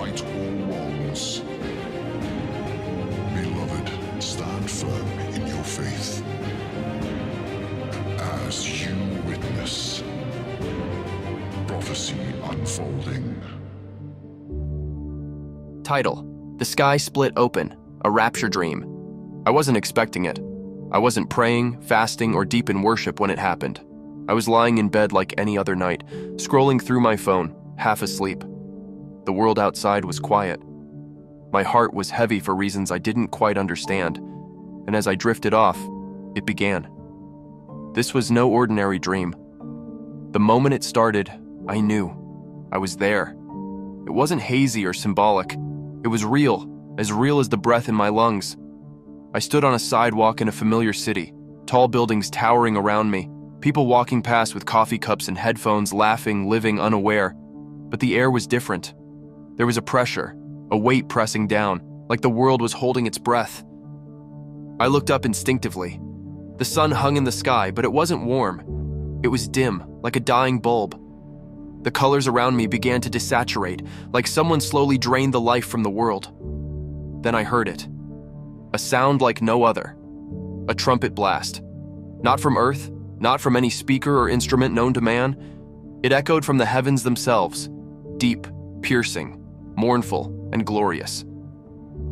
right all wrongs. Beloved, stand firm in your faith as you witness prophecy unfolding. Title: The Sky Split Open, a Rapture Dream. I wasn't expecting it. I wasn't praying, fasting, or deep in worship when it happened. I was lying in bed like any other night, scrolling through my phone, half asleep. The world outside was quiet. My heart was heavy for reasons I didn't quite understand, and as I drifted off, it began. This was no ordinary dream. The moment it started, I knew. I was there. It wasn't hazy or symbolic. It was real as the breath in my lungs. I stood on a sidewalk in a familiar city, tall buildings towering around me, people walking past with coffee cups and headphones, laughing, living unaware. But the air was different. There was a pressure, a weight pressing down, like the world was holding its breath. I looked up instinctively. The sun hung in the sky, but it wasn't warm. It was dim, like a dying bulb. The colors around me began to desaturate, like someone slowly drained the life from the world. Then I heard it. A sound like no other. A trumpet blast. Not from Earth, not from any speaker or instrument known to man. It echoed from the heavens themselves, deep, piercing, mournful, and glorious.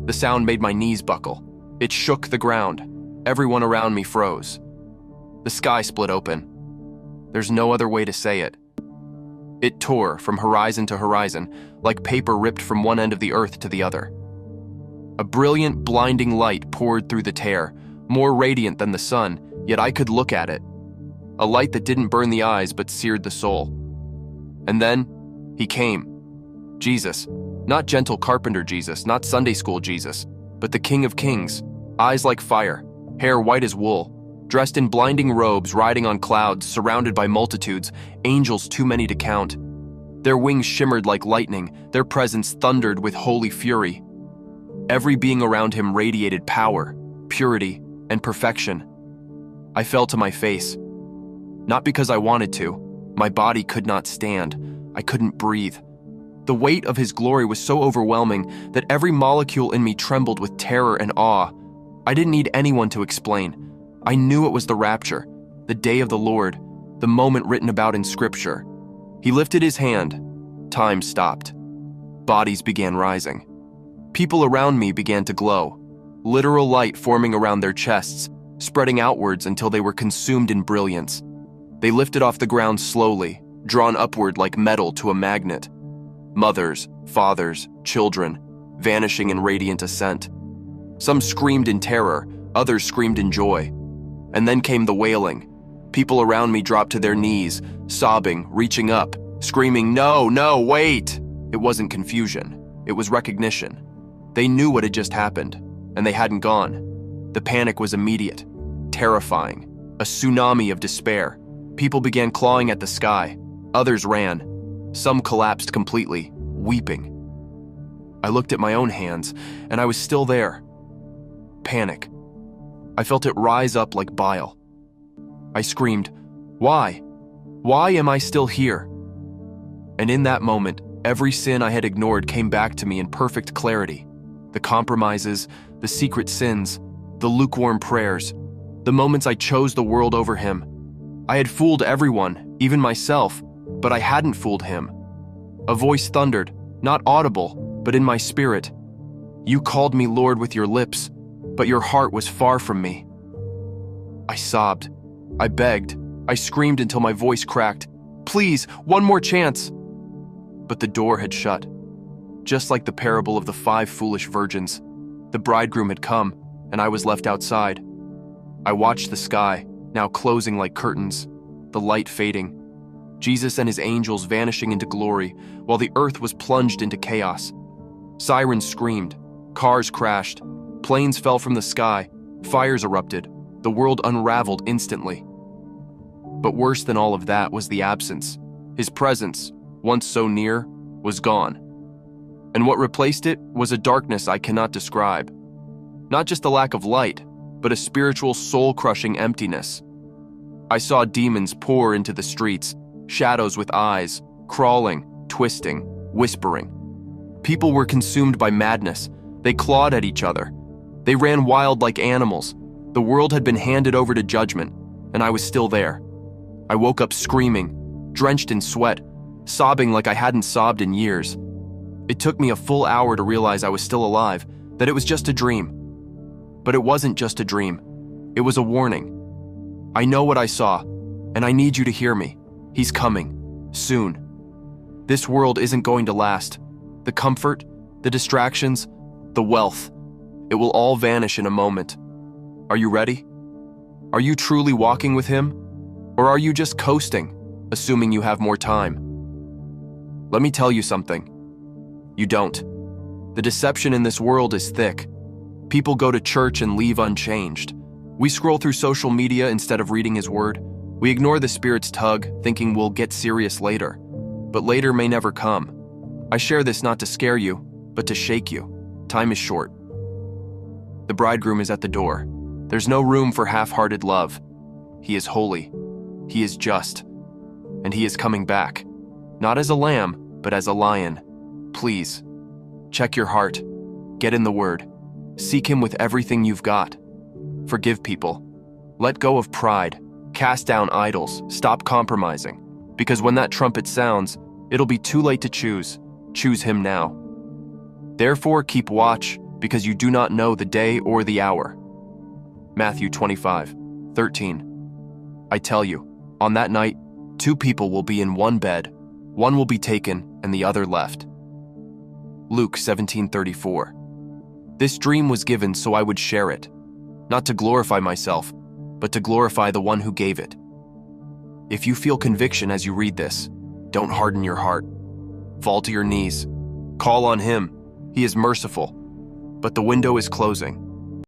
The sound made my knees buckle. It shook the ground. Everyone around me froze. The sky split open. There's no other way to say it. It tore from horizon to horizon, like paper ripped from one end of the earth to the other. A brilliant, blinding light poured through the tear, more radiant than the sun, yet I could look at it. A light that didn't burn the eyes but seared the soul. And then, he came. Jesus. Not gentle carpenter Jesus, not Sunday school Jesus, but the King of Kings, eyes like fire, hair white as wool, dressed in blinding robes, riding on clouds, surrounded by multitudes, angels too many to count. Their wings shimmered like lightning, their presence thundered with holy fury. Every being around him radiated power, purity, and perfection. I fell to my face. Not because I wanted to. My body could not stand. I couldn't breathe. The weight of his glory was so overwhelming that every molecule in me trembled with terror and awe. I didn't need anyone to explain. I knew it was the rapture, the day of the Lord, the moment written about in Scripture. He lifted his hand. Time stopped. Bodies began rising. People around me began to glow, literal light forming around their chests, spreading outwards until they were consumed in brilliance. They lifted off the ground slowly, drawn upward like metal to a magnet. Mothers, fathers, children, vanishing in radiant ascent. Some screamed in terror, others screamed in joy. And then came the wailing. People around me dropped to their knees, sobbing, reaching up, screaming, "No, no, wait!" It wasn't confusion. It was recognition. They knew what had just happened, and they hadn't gone. The panic was immediate, terrifying, a tsunami of despair. People began clawing at the sky. Others ran. Some collapsed completely, weeping. I looked at my own hands, and I was still there. Panic. I felt it rise up like bile. I screamed, "Why? Why am I still here?" And in that moment, every sin I had ignored came back to me in perfect clarity. The compromises, the secret sins, the lukewarm prayers, the moments I chose the world over him. I had fooled everyone, even myself, but I hadn't fooled him. A voice thundered, not audible, but in my spirit. "You called me Lord with your lips, but your heart was far from me." I sobbed. I begged. I screamed until my voice cracked. "Please, one more chance." But the door had shut. Just like the parable of the 5 foolish virgins, the bridegroom had come, and I was left outside. I watched the sky, now closing like curtains, the light fading, Jesus and his angels vanishing into glory, while the earth was plunged into chaos. Sirens screamed, cars crashed, planes fell from the sky, fires erupted, the world unraveled instantly. But worse than all of that was the absence. His presence, once so near, was gone. And what replaced it was a darkness I cannot describe. Not just a lack of light, but a spiritual soul-crushing emptiness. I saw demons pour into the streets, shadows with eyes, crawling, twisting, whispering. People were consumed by madness. They clawed at each other. They ran wild like animals. The world had been handed over to judgment, and I was still there. I woke up screaming, drenched in sweat, sobbing like I hadn't sobbed in years. It took me a full hour to realize I was still alive, that it was just a dream. But it wasn't just a dream. It was a warning. I know what I saw, and I need you to hear me. He's coming, soon. This world isn't going to last. The comfort, the distractions, the wealth, it will all vanish in a moment. Are you ready? Are you truly walking with him? Or are you just coasting, assuming you have more time? Let me tell you something. You don't. The deception in this world is thick. People go to church and leave unchanged. We scroll through social media instead of reading his word. We ignore the Spirit's tug, thinking we'll get serious later. But later may never come. I share this not to scare you, but to shake you. Time is short. The bridegroom is at the door. There's no room for half-hearted love. He is holy. He is just. And he is coming back. Not as a lamb, but as a lion. Please, check your heart. Get in the word. Seek him with everything you've got. Forgive people. Let go of pride. Cast down idols. Stop compromising. Because when that trumpet sounds, it'll be too late to choose. Choose him now. Therefore, keep watch, because you do not know the day or the hour. Matthew 25:13. I tell you, on that night, 2 people will be in one bed. One will be taken and the other left. Luke 17:34. This dream was given so I would share it, not to glorify myself, but to glorify the one who gave it. If you feel conviction as you read this, don't harden your heart. Fall to your knees. Call on him. He is merciful. But the window is closing.